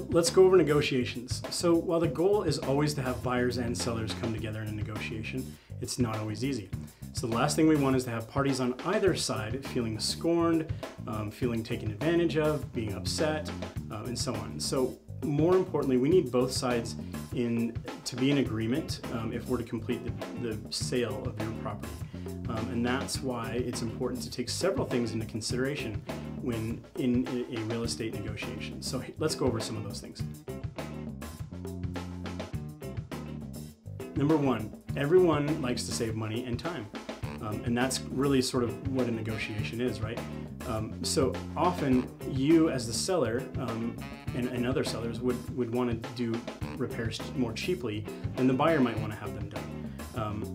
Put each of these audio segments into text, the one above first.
let's go over negotiations. So while the goal is always to have buyers and sellers come together in a negotiation, it's not always easy. So the last thing we want is to have parties on either side feeling scorned, feeling taken advantage of, being upset, and so on. So more importantly, we need both sides to be in agreement if we're to complete the sale of your property. And that's why it's important to take several things into consideration when in a real estate negotiation. So let's go over some of those things. Number one, everyone likes to save money and time. And that's really sort of what a negotiation is, right? So often you as the seller and other sellers would want to do repairs more cheaply than the buyer might want to have them done.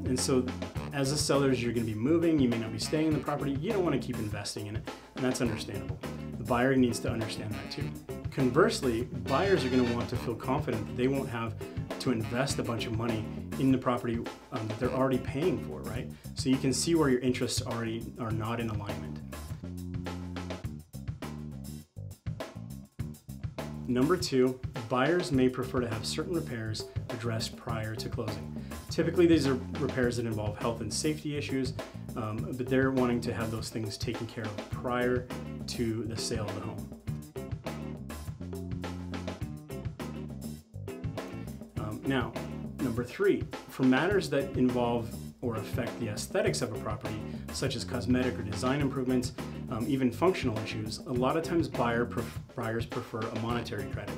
And so as a seller, you're going to be moving, you may not be staying in the property, you don't want to keep investing in it, and that's understandable. The buyer needs to understand that too. Conversely, buyers are going to want to feel confident that they won't have to invest a bunch of money in the property that they're already paying for, right? So you can see where your interests already are not in alignment. Number two, buyers may prefer to have certain repairs addressed prior to closing. Typically, these are repairs that involve health and safety issues, but they're wanting to have those things taken care of prior to the sale of the home. Now, number three, for matters that involve or affect the aesthetics of a property, such as cosmetic or design improvements, even functional issues, a lot of times buyers prefer a monetary credit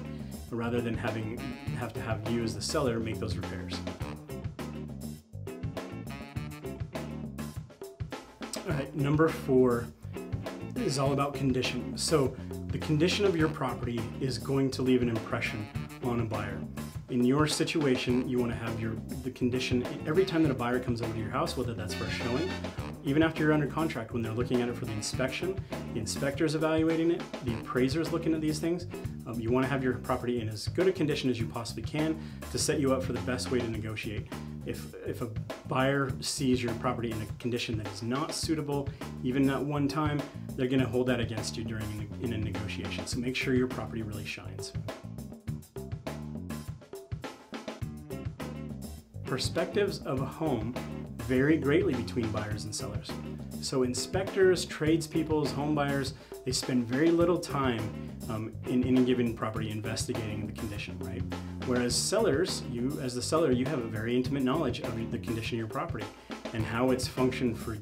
rather than have to have you as the seller make those repairs. All right, number four is all about condition. So the condition of your property is going to leave an impression on a buyer. In your situation, you want to have the condition every time that a buyer comes over to your house, whether that's for a showing, even after you're under contract, when they're looking at it for the inspection, the inspector's evaluating it, the appraiser's looking at these things. You want to have your property in as good a condition as you possibly can to set you up for the best way to negotiate. If a buyer sees your property in a condition that is not suitable, even at one time, they're going to hold that against you in a negotiation. So make sure your property really shines. Perspectives of a home vary greatly between buyers and sellers. So inspectors, tradespeople, home buyers, they spend very little time in any given property investigating the condition, right? Whereas sellers, you as the seller, you have a very intimate knowledge of the condition of your property and how it's functioned for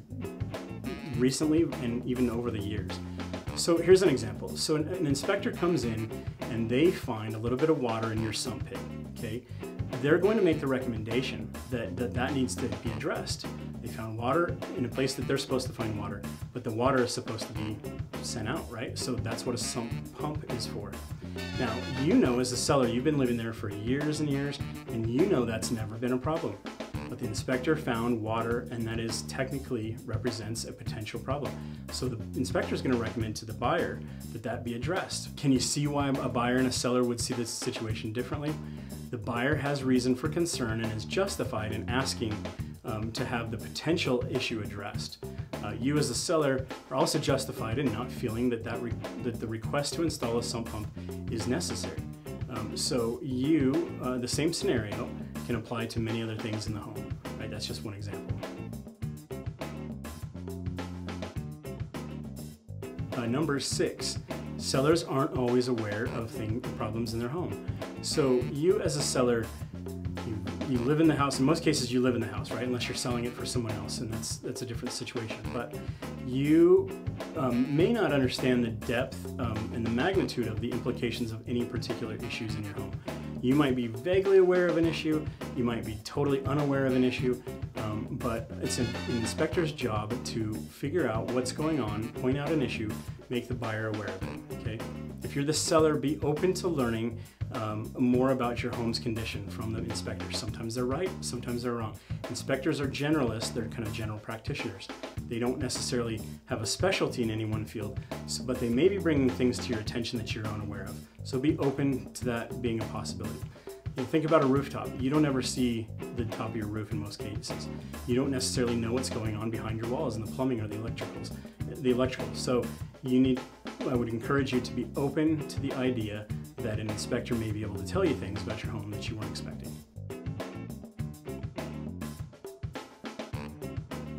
recently and even over the years. So here's an example. So an inspector comes in and they find a little bit of water in your sump pit, okay? They're going to make the recommendation that needs to be addressed. They found water in a place that they're supposed to find water, but the water is supposed to be sent out, right? So that's what a sump pump is for. Now, you know as a seller, you've been living there for years and years, and you know that's never been a problem. But the inspector found water, and that is technically represents a potential problem. So the inspector is going to recommend to the buyer that be addressed. Can you see why a buyer and a seller would see this situation differently? The buyer has reason for concern and is justified in asking to have the potential issue addressed. You as a seller are also justified in not feeling that the request to install a sump pump is necessary. So the same scenario can apply to many other things in the home, right? That's just one example. Number six, sellers aren't always aware of problems in their home. So you as a seller, you live in the house. In most cases, you live in the house, right? Unless you're selling it for someone else, and that's a different situation. But you may not understand the depth and the magnitude of the implications of any particular issues in your home. You might be vaguely aware of an issue. You might be totally unaware of an issue. But it's an inspector's job to figure out what's going on, point out an issue, make the buyer aware of it, okay? If you're the seller, be open to learning more about your home's condition from the inspectors. Sometimes they're right, sometimes they're wrong. Inspectors are generalists, they're kind of general practitioners. They don't necessarily have a specialty in any one field, but they may be bringing things to your attention that you're unaware of. So be open to that being a possibility. Think about a rooftop. You don't ever see the top of your roof in most cases. You don't necessarily know what's going on behind your walls in the plumbing or the electrical. So I would encourage you to be open to the idea that an inspector may be able to tell you things about your home that you weren't expecting.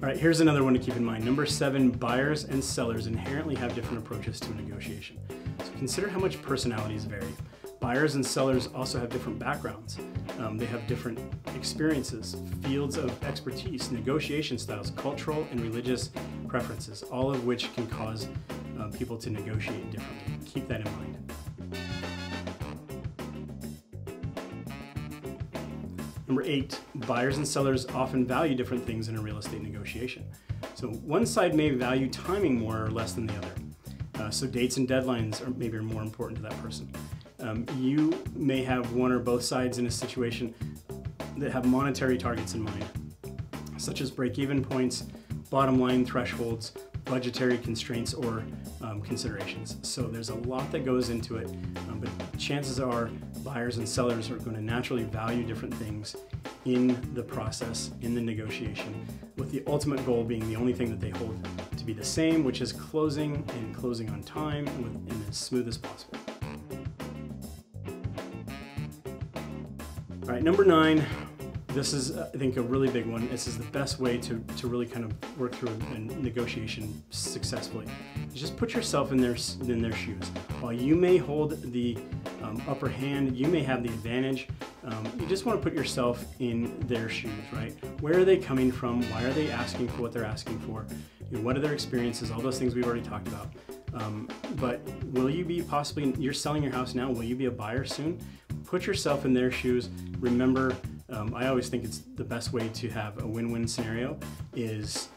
All right, here's another one to keep in mind. Number 7, buyers and sellers inherently have different approaches to a negotiation. So consider how much personalities vary. Buyers and sellers also have different backgrounds. They have different experiences, fields of expertise, negotiation styles, cultural and religious preferences, all of which can cause people to negotiate differently. Keep that in mind. Number 8, buyers and sellers often value different things in a real estate negotiation. So one side may value timing more or less than the other. So dates and deadlines are more important to that person. You may have one or both sides in a situation that have monetary targets in mind, such as break-even points, bottom line thresholds, budgetary constraints, or considerations. So there's a lot that goes into it, but chances are buyers and sellers are going to naturally value different things in the process, in the negotiation, with the ultimate goal being the only thing that they hold to be the same, which is closing, and closing on time and as smooth as possible. All right, number 9, this is, I think, a really big one. This is the best way to really kind of work through a negotiation successfully. Just put yourself in their shoes. While you may hold the upper hand, you may have the advantage, you just want to put yourself in their shoes, right? Where are they coming from? Why are they asking for what they're asking for? What are their experiences? All those things we've already talked about. But will you be possibly, you're selling your house now, will you be a buyer soon? Put yourself in their shoes. Remember, I always think it's the best way to have a win-win scenario is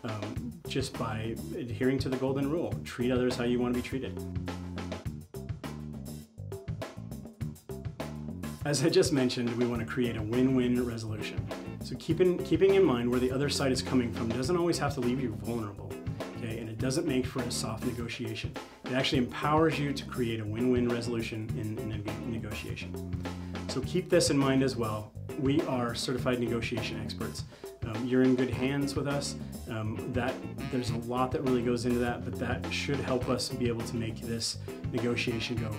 just by adhering to the golden rule. Treat others how you want to be treated. As I just mentioned, we want to create a win-win resolution. So keeping in mind where the other side is coming from doesn't always have to leave you vulnerable, okay? And it doesn't make for a soft negotiation. It actually empowers you to create a win-win resolution in a negotiation. So keep this in mind as well. We are certified negotiation experts. You're in good hands with us. There's a lot that really goes into that, but that should help us be able to make this negotiation go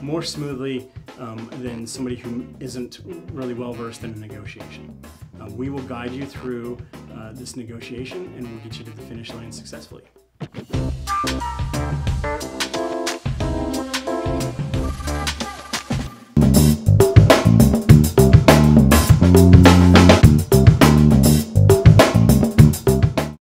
more smoothly than somebody who isn't really well versed in a negotiation. We will guide you through this negotiation and we'll get you to the finish line successfully.